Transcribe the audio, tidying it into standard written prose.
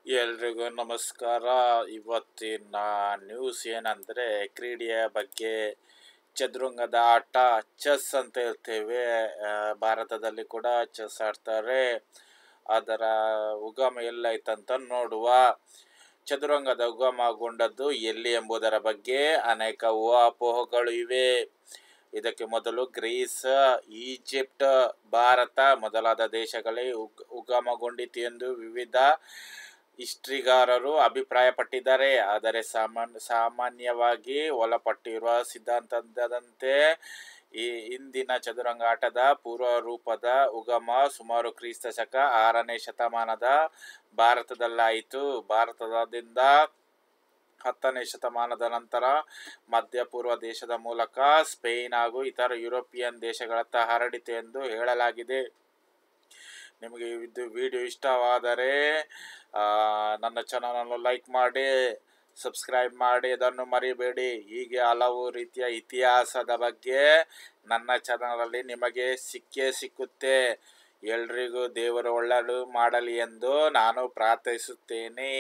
ಎಲ್ರಿಗೂ ನಮಸ್ಕಾರ. ಇವತ್ತಿನ ನ್ಯೂಸ್ ಏನಂದರೆ ಕ್ರೀಡೆಯ ಬಗ್ಗೆ. ಚದುರಂಗದ ಆಟ ಚೆಸ್ ಅಂತ ಹೇಳ್ತೇವೆ. ಭಾರತದಲ್ಲಿ ಕೂಡ ಚೆಸ್ ಆಡ್ತಾರೆ. ಅದರ ಉಗಮ ಎಲ್ಲೈತಂತ ನೋಡುವ. ಚದುರಂಗದ ಉಗಮಗೊಂಡದ್ದು ಎಲ್ಲಿ ಎಂಬುದರ ಬಗ್ಗೆ ಅನೇಕ ಊಹಾಪೋಹಗಳು ಇವೆ. ಇದಕ್ಕೆ ಮೊದಲು ಗ್ರೀಸ್, ಈಜಿಪ್ಟ್, ಭಾರತ ಮೊದಲಾದ ದೇಶಗಳೇ ಉಗಮಗೊಂಡಿತು ಎಂದು ವಿವಿಧ ಹಿಸ್ಟ್ರಿಗಾರರು ಅಭಿಪ್ರಾಯಪಟ್ಟಿದ್ದಾರೆ. ಆದರೆ ಸಾಮಾನ್ಯವಾಗಿ ಒಳಪಟ್ಟಿರುವ ಸಿದ್ಧಾಂತದಂತೆ ಈ ಇಂದಿನ ಚದುರಂಗ ಆಟದ ಪೂರ್ವರೂಪದ ಉಗಮ ಸುಮಾರು ಕ್ರಿಸ್ತ.ಶಕ 6ನೇ ಶತಮಾನದ ಭಾರತದಲ್ಲಾಯಿತು. ಭಾರತದಿಂದ 10ನೇ ಶತಮಾನದ ನಂತರ ಮಧ್ಯಪೂರ್ವ ದೇಶದ ಮೂಲಕ ಸ್ಪೇನ್ ಹಾಗೂ ಇತರ ಯುರೋಪಿಯನ್ ದೇಶಗಳತ್ತ ಹರಡಿತು ಎಂದು ಹೇಳಲಾಗಿದೆ. ನಿಮಗೆ ಇದು ವಿಡಿಯೋ ಇಷ್ಟವಾದರೆ ನನ್ನ ಚಾನಲನ್ನು ಲೈಕ್ ಮಾಡಿ, ಸಬ್ಸ್ಕ್ರೈಬ್ ಮಾಡಿ, ಅದನ್ನು ಮರಿಬೇಡಿ. ಹೀಗೆ ಹಲವು ರೀತಿಯ ಇತಿಹಾಸದ ಬಗ್ಗೆ ನನ್ನ ಚಾನಲಲ್ಲಿ ನಿಮಗೆ ಸಿಕ್ಕುತ್ತೆ. ಎಲ್ರಿಗೂ ದೇವರು ಒಳ್ಳೆಯದು ಮಾಡಲಿ ಎಂದು ನಾನು ಪ್ರಾರ್ಥಿಸುತ್ತೇನೆ.